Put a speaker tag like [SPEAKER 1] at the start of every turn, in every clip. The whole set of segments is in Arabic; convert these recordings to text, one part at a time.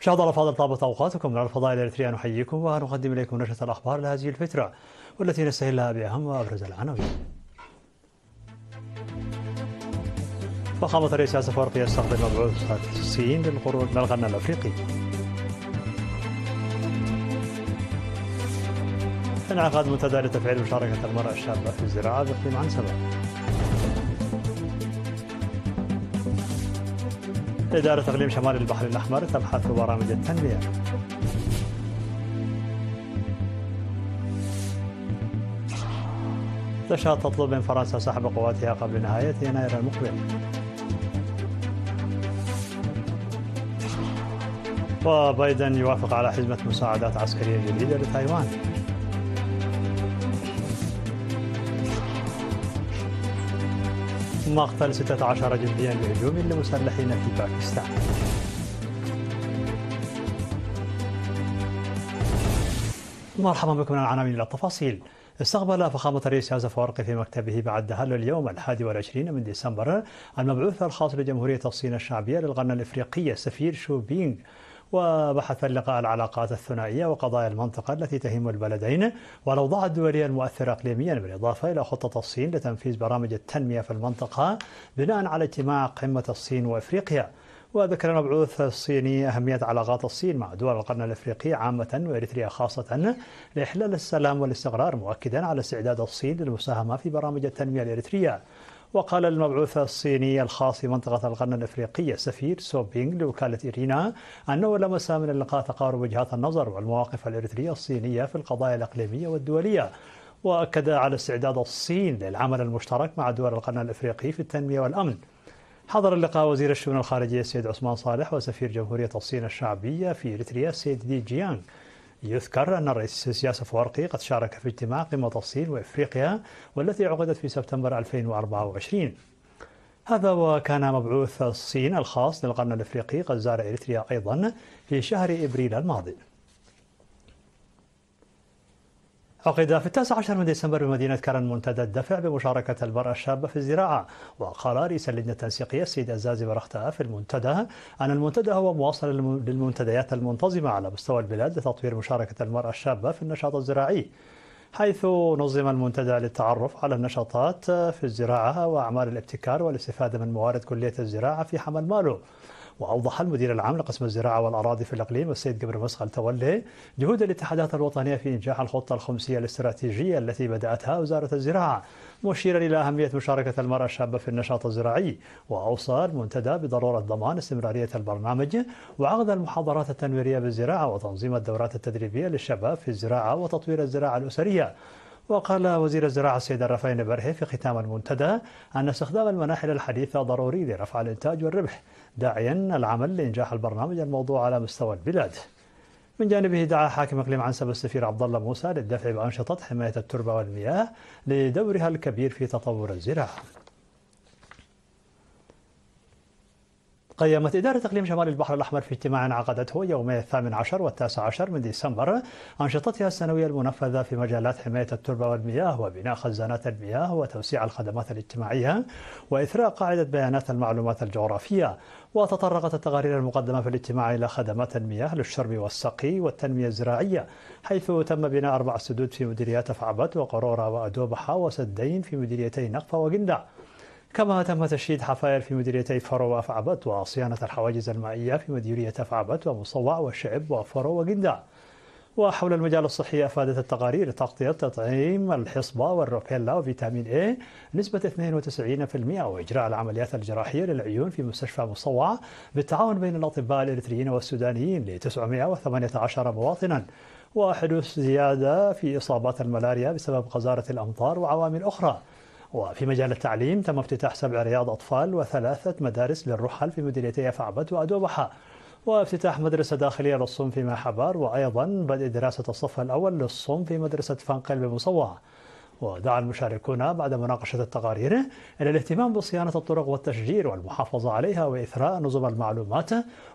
[SPEAKER 1] مشاهدينا الأفاضل، طابت أوقاتكم. من الفضاء الإريترية نحييكم ونقدم إليكم نشرة الأخبار لهذه الفترة، والتي نستهلها بأهم وأبرز العناوين. فخامة الرئيس ياسر أفورقي يستقبل مبعوث الصين للخروج من الغنى الأفريقي. انعقاد منتدى لتفعيل مشاركة المرأة الشابة في الزراعة بإقليم عنسبة. إدارة إقليم شمال البحر الأحمر تبحث برامج التنمية. تشاد تطلب من فرنسا سحب قواتها قبل نهاية يناير المقبل. وبايدن يوافق على حزمة مساعدات عسكرية جديدة لتايوان. مقتل 16 جنديا بهجوم لمسلحين في باكستان. مرحبا بكم من العناوين إلى التفاصيل. استقبل فخامة الرئيس ياسر أفورقي في مكتبه بعد دهال اليوم 21 من ديسمبر المبعوث الخاص لجمهورية الصين الشعبية للغنى الإفريقية سفير شو بينغ، وبحث اللقاء العلاقات الثنائية وقضايا المنطقة التي تهم البلدين والأوضاع الدولية المؤثرة إقليميا، بالإضافة إلى خطة الصين لتنفيذ برامج التنمية في المنطقة بناء على اجتماع قمة الصين وإفريقيا. وذكر المبعوث الصيني أهمية علاقات الصين مع دول القرن الإفريقي عامة وإريتريا خاصة لإحلال السلام والاستقرار، مؤكدا على استعداد الصين للمساهمة في برامج التنمية الإريترية. وقال المبعوث الصيني الخاص في منطقة القرن الإفريقي سفير سو بينغ لوكالة إيرينا أنه لمس من اللقاء تقارب وجهات النظر والمواقف الإريترية الصينية في القضايا الإقليمية والدولية، وأكد على استعداد الصين للعمل المشترك مع دول القرن الإفريقي في التنمية والأمن. حضر اللقاء وزير الشؤون الخارجية السيد عثمان صالح وسفير جمهورية الصين الشعبية في إريتريا السيد دي جيانغ. يذكر أن الرئيس ياسر أفورقي قد شارك في اجتماع قمة الصين وإفريقيا والتي عقدت في سبتمبر 2024. هذا وكان مبعوث الصين الخاص للقرن الإفريقي قد زار إريتريا أيضا في شهر إبريل الماضي. عقد في 19 من ديسمبر بمدينة كرن منتدى الدفع بمشاركة المرأة الشابة في الزراعة. وقال رئيس اللجنة التنسيقية السيد عزازي برختة في المنتدى أن المنتدى هو مواصلة للمنتديات المنتظمة على مستوى البلاد لتطوير مشاركة المرأة الشابة في النشاط الزراعي، حيث نظم المنتدى للتعرف على النشاطات في الزراعة وأعمال الابتكار والاستفادة من موارد كلية الزراعة في حمل مالو. وأوضح المدير العام لقسم الزراعة والأراضي في الإقليم السيد جبر مسخل تولي جهود الاتحادات الوطنية في إنجاح الخطة الخمسية الاستراتيجية التي بدأتها وزارة الزراعة، مشيرا إلى أهمية مشاركة المرأة الشابة في النشاط الزراعي. وأوصى المنتدى بضرورة ضمان استمرارية البرنامج وعقد المحاضرات التنويرية بالزراعة وتنظيم الدورات التدريبية للشباب في الزراعة وتطوير الزراعة الأسرية. وقال وزير الزراعة السيد الرفاين برهي في ختام المنتدى أن استخدام المناحل الحديثة ضروري لرفع الإنتاج والربح، داعيا العمل لإنجاح البرنامج الموضوع على مستوى البلاد. من جانبه دعا حاكم إقليم عنسبة السفير عبد الله موسى للدفع بأنشطة حماية التربة والمياه لدورها الكبير في تطور الزراعة. قيمت إدارة إقليم شمال البحر الأحمر في اجتماع عقدته يومي 18 و19 من ديسمبر أنشطتها السنوية المنفذة في مجالات حماية التربة والمياه وبناء خزانات المياه وتوسيع الخدمات الاجتماعية وإثراء قاعدة بيانات المعلومات الجغرافية. وتطرقت التقارير المقدمة في الاجتماع إلى خدمات المياه للشرب والسقي والتنمية الزراعية، حيث تم بناء 4 سدود في مديريات أفعبت وقرورة وأدوبحة وسدين في مديريتي نقفة وقندع. كما تم تشييد حفائر في مديريتي فرو وأفعبت وصيانة الحواجز المائية في مديرية أفعبت ومصوع والشعب وفرو وقندع. وحول المجال الصحي أفادت التقارير تغطية تطعيم الحصبة والروبيلا وفيتامين A نسبة 92%، وإجراء العمليات الجراحية للعيون في مستشفى مصوع بالتعاون بين الأطباء الإريتريين والسودانيين ل 918 مواطنا. وحدوث زيادة في إصابات الملاريا بسبب غزارة الأمطار وعوامل أخرى. وفي مجال التعليم تم افتتاح 7 رياض أطفال و3 مدارس للرحل في مديريتي أفعبت وأدوبحة، وافتتاح مدرسة داخلية للصوم في محبار، وأيضا بدء دراسة الصف الأول للصوم في مدرسة فانقل بمصوع. ودعا المشاركون بعد مناقشة التقارير إلى الاهتمام بصيانة الطرق والتشجير والمحافظة عليها وإثراء نظم المعلومات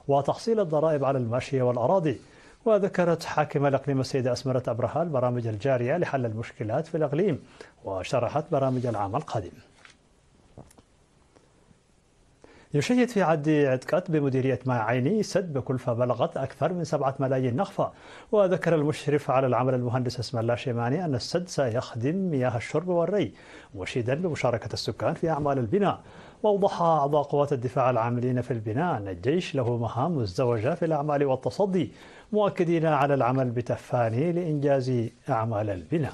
[SPEAKER 1] وتحصيل الضرائب على الماشية والأراضي. وذكرت حاكمة الإقليم السيدة أسمرة أبرهة البرامج الجارية لحل المشكلات في الإقليم، وشرحت برامج العام القادم. يشيد في عد عتكات بمديرية ماي عيني سد بكلفة بلغت أكثر من 7 ملايين نخفة. وذكر المشرف على العمل المهندس اسم الله شيماني أن السد سيخدم مياه الشرب والري، مشيدا بمشاركة السكان في أعمال البناء. وأوضح أعضاء قوات الدفاع العاملين في البناء أن الجيش له مهام مزدوجة في الأعمال والتصدي، مؤكدين على العمل بتفاني لإنجاز أعمال البناء.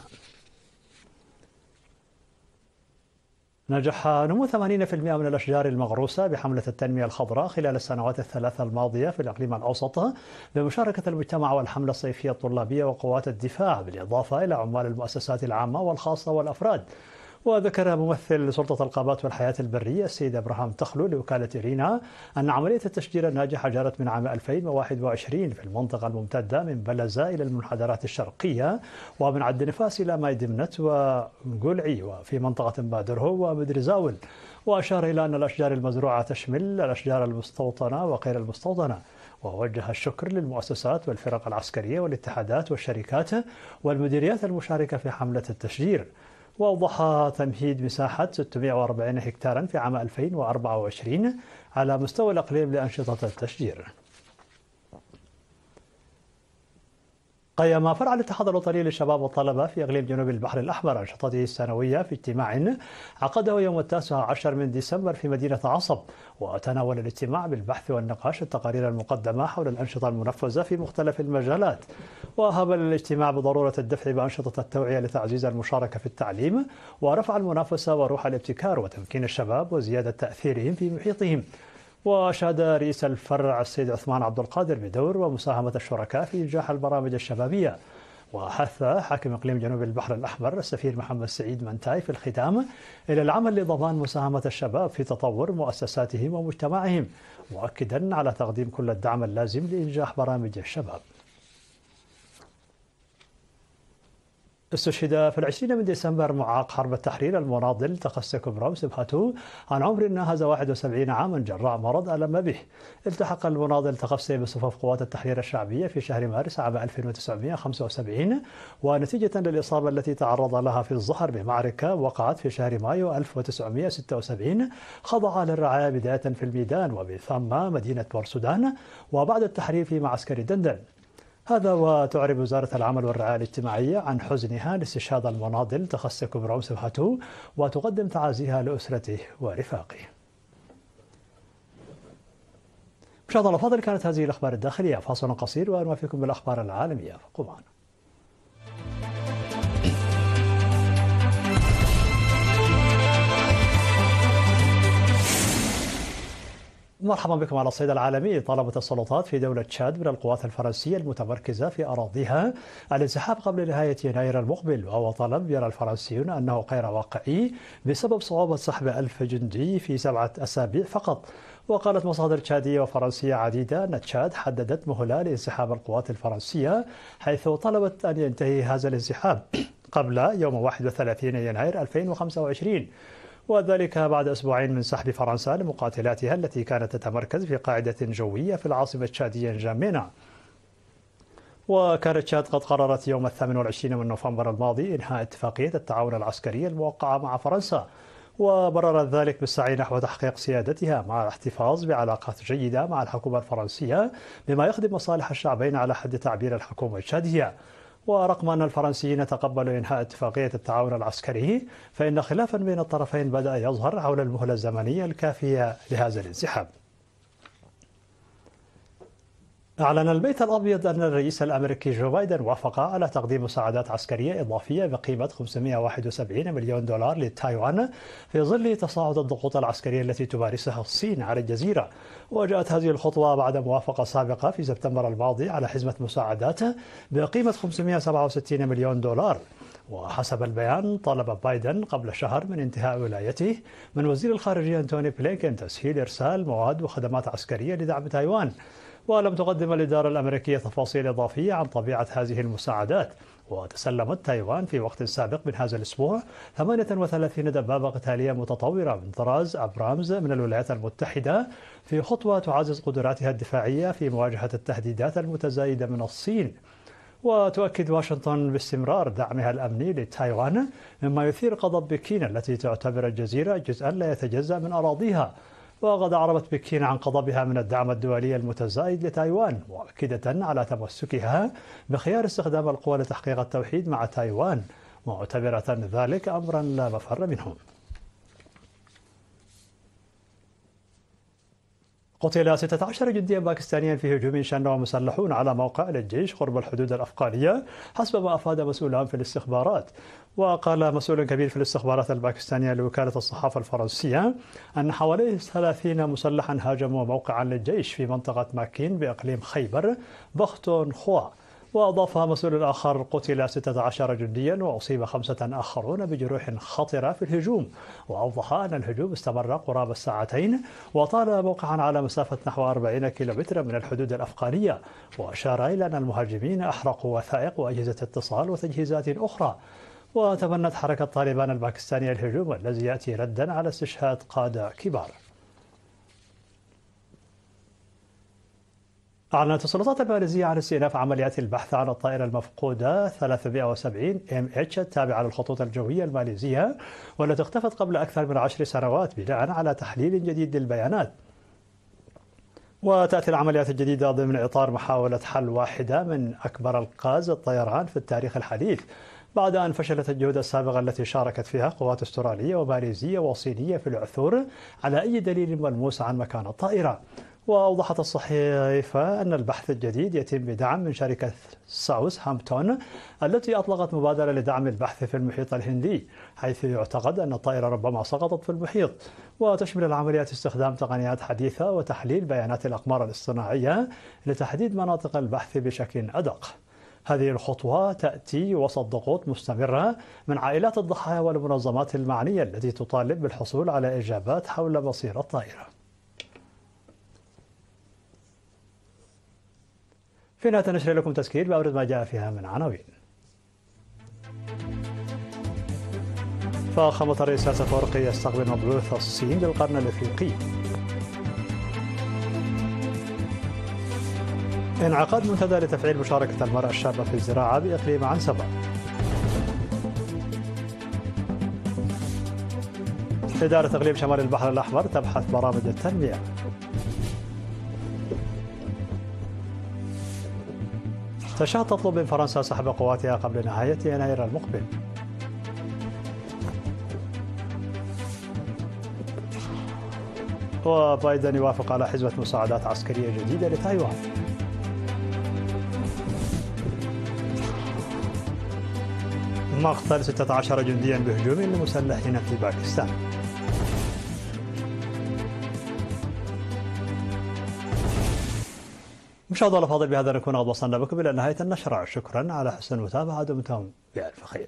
[SPEAKER 1] نجح نمو 80% من الأشجار المغروسة بحملة التنمية الخضراء خلال السنوات الثلاث الماضية في الإقليم الأوسط بمشاركة المجتمع والحملة الصيفية الطلابية وقوات الدفاع، بالإضافة إلى عمال المؤسسات العامة والخاصة والأفراد. وذكر ممثل سلطة الغابات والحياة البرية السيد إبراهيم تخلو لوكالة رينا أن عملية التشجير الناجحة جرت من عام 2021 في المنطقة الممتدة من بلزة إلى المنحدرات الشرقية، ومن عد نفاس إلى ماي دمنت وقلعي، وفي منطقة بادرهو ومدرزاول. وأشار إلى أن الأشجار المزروعة تشمل الأشجار المستوطنة وغير المستوطنة. ووجه الشكر للمؤسسات والفرق العسكرية والاتحادات والشركات والمديريات المشاركة في حملة التشجير. وأوضح تمهيد مساحة 640 هكتارا في عام 2024 على مستوى الإقليم لأنشطة التشجير. قيم فرع الاتحاد الوطني للشباب والطلبة في إقليم جنوب البحر الأحمر أنشطته السنوية في اجتماع عقده يوم 19 من ديسمبر في مدينة عصب. وتناول الاجتماع بالبحث والنقاش التقارير المقدمة حول الأنشطة المنفذة في مختلف المجالات. وهب الاجتماع بضرورة الدفع بأنشطة التوعية لتعزيز المشاركة في التعليم ورفع المنافسة وروح الابتكار وتمكين الشباب وزيادة تأثيرهم في محيطهم. وأشاد رئيس الفرع السيد عثمان عبد القادر بدور ومساهمة الشركاء في إنجاح البرامج الشبابية. وحث حاكم إقليم جنوب البحر الأحمر السفير محمد سعيد منتاي في الختام إلى العمل لضمان مساهمة الشباب في تطور مؤسساتهم ومجتمعهم، مؤكدا على تقديم كل الدعم اللازم لإنجاح برامج الشباب. استشهد في 20 من ديسمبر معاق حرب التحرير المناضل تخسك برام سبحته عن عمر ناهز 71 عاما جراء مرض ألم به. التحق المناضل تخسي بصفوف قوات التحرير الشعبية في شهر مارس عام 1975، ونتيجة للإصابة التي تعرض لها في الظهر بمعركة وقعت في شهر مايو 1976 خضع للرعاية بداية في الميدان وبثم مدينة بورسودان، وبعد التحرير في معسكر دندن. هذا وتعرب وزارة العمل والرعاية الاجتماعية عن حزنها لاستشهاد المناضل تخسك برام سبحته، وتقدم تعازيها لأسرته ورفاقه. مشاهدينا الأفاضل، كانت هذه الأخبار الداخلية. فاصل قصير ونوافيكم بالأخبار العالمية، فابقوا معنا. مرحبا بكم على الصيد العالمي. طلبت السلطات في دولة تشاد من القوات الفرنسية المتمركزة في أراضيها الانسحاب قبل نهاية يناير المقبل، وهو طلب يرى الفرنسيون أنه غير واقعي بسبب صعوبة سحب 1000 جندي في 7 أسابيع فقط. وقالت مصادر تشادية وفرنسية عديدة أن تشاد حددت مهلة لانسحاب القوات الفرنسية، حيث طلبت أن ينتهي هذا الانسحاب قبل يوم 31 يناير 2025، وذلك بعد أسبوعين من سحب فرنسا لمقاتلاتها التي كانت تتمركز في قاعدة جوية في العاصمة التشادية نجامينا. وكانت تشاد قد قررت يوم 28 من نوفمبر الماضي إنهاء اتفاقية التعاون العسكري الموقعة مع فرنسا، وبررت ذلك بالسعي نحو تحقيق سيادتها مع الاحتفاظ بعلاقات جيدة مع الحكومة الفرنسية بما يخدم مصالح الشعبين على حد تعبير الحكومة التشادية. ورغم أن الفرنسيين تقبلوا إنهاء اتفاقية التعاون العسكري، فإن خلافا بين الطرفين بدأ يظهر حول المهلة الزمنية الكافية لهذا الانسحاب. أعلن البيت الأبيض أن الرئيس الأمريكي جو بايدن وافق على تقديم مساعدات عسكرية إضافية بقيمة 571 مليون دولار لتايوان في ظل تصاعد الضغوط العسكرية التي تمارسها الصين على الجزيرة. وجاءت هذه الخطوة بعد موافقة سابقة في سبتمبر الماضي على حزمة مساعدات بقيمة 567 مليون دولار. وحسب البيان، طلب بايدن قبل شهر من انتهاء ولايته من وزير الخارجية أنتوني بلينكن تسهيل إرسال مواد وخدمات عسكرية لدعم تايوان. ولم تقدم الإدارة الأمريكية تفاصيل إضافية عن طبيعة هذه المساعدات. وتسلمت تايوان في وقت سابق من هذا الأسبوع 38 دبابة قتالية متطورة من طراز أبرامز من الولايات المتحدة، في خطوة تعزز قدراتها الدفاعية في مواجهة التهديدات المتزايدة من الصين. وتؤكد واشنطن باستمرار دعمها الأمني لتايوان، مما يثير غضب بكين التي تعتبر الجزيرة جزءا لا يتجزأ من أراضيها. وقد أعربت بكين عن غضبها من الدعم الدولي المتزايد لتايوان، مؤكدة على تمسكها بخيار استخدام القوى لتحقيق التوحيد مع تايوان، معتبرة ذلك أمرا لا مفر منه. قتل 16 جنديا باكستانيا في هجوم شنه مسلحون على موقع للجيش قرب الحدود الأفغانية حسب ما أفاد مسؤولان في الاستخبارات. وقال مسؤول كبير في الاستخبارات الباكستانية لوكالة الصحافة الفرنسية أن حوالي 30 مسلحا هاجموا موقعا للجيش في منطقة ماكين بإقليم خيبر بختونخوا. وأضاف مسؤول آخر قتل 16 جنديا وأصيب 5 آخرون بجروح خطرة في الهجوم. وأوضح أن الهجوم استمر قرابة ساعتين وطال موقعا على مسافة نحو 40 كيلومترا من الحدود الأفغانية. وأشار إلى أن المهاجمين أحرقوا وثائق وأجهزة اتصال وتجهيزات أخرى. وتبنت حركة طالبان الباكستانية الهجوم الذي يأتي ردا على استشهاد قادة كبار. أعلنت السلطات الماليزية عن استئناف عمليات البحث عن الطائرة المفقودة 370 MH التابعة للخطوط الجوية الماليزية، والتي اختفت قبل أكثر من 10 سنوات بناء على تحليل جديد للبيانات. وتأتي العمليات الجديدة ضمن إطار محاولة حل واحدة من أكبر أنقاذ الطيران في التاريخ الحديث، بعد أن فشلت الجهود السابقة التي شاركت فيها قوات استرالية وماليزية وصينية في العثور على أي دليل ملموس عن مكان الطائرة. وأوضحت الصحيفة أن البحث الجديد يتم بدعم من شركة ساوثهامبتون التي أطلقت مبادرة لدعم البحث في المحيط الهندي، حيث يعتقد أن الطائرة ربما سقطت في المحيط. وتشمل العمليات استخدام تقنيات حديثة وتحليل بيانات الأقمار الاصطناعية لتحديد مناطق البحث بشكل أدق. هذه الخطوة تأتي وسط ضغوط مستمرة من عائلات الضحايا والمنظمات المعنية التي تطالب بالحصول على إجابات حول مصير الطائرة. في نهاية نشر لكم تذكير بأبرز ما جاء فيها من عناوين. فخامة الرئيس الأفريقي يستقبل مبعوث الصين للقرن الأفريقي. انعقاد منتدى لتفعيل مشاركة المرأة الشابة في الزراعة بإقليم عنسبة. إدارة إقليم شمال البحر الأحمر تبحث برامج التنمية. تشاد تطلب من فرنسا سحب قواتها قبل نهاية يناير المقبل. وبايدن يوافق على حزمة مساعدات عسكرية جديدة لتايوان. مقتل 16 جنديا بهجوم لمسلحين في باكستان. مشاهدينا الأفاضل، بهذا نكون قد وصلنا بكم إلى نهاية النشرة. شكرا على حسن المتابعة، دمتم بألف خير.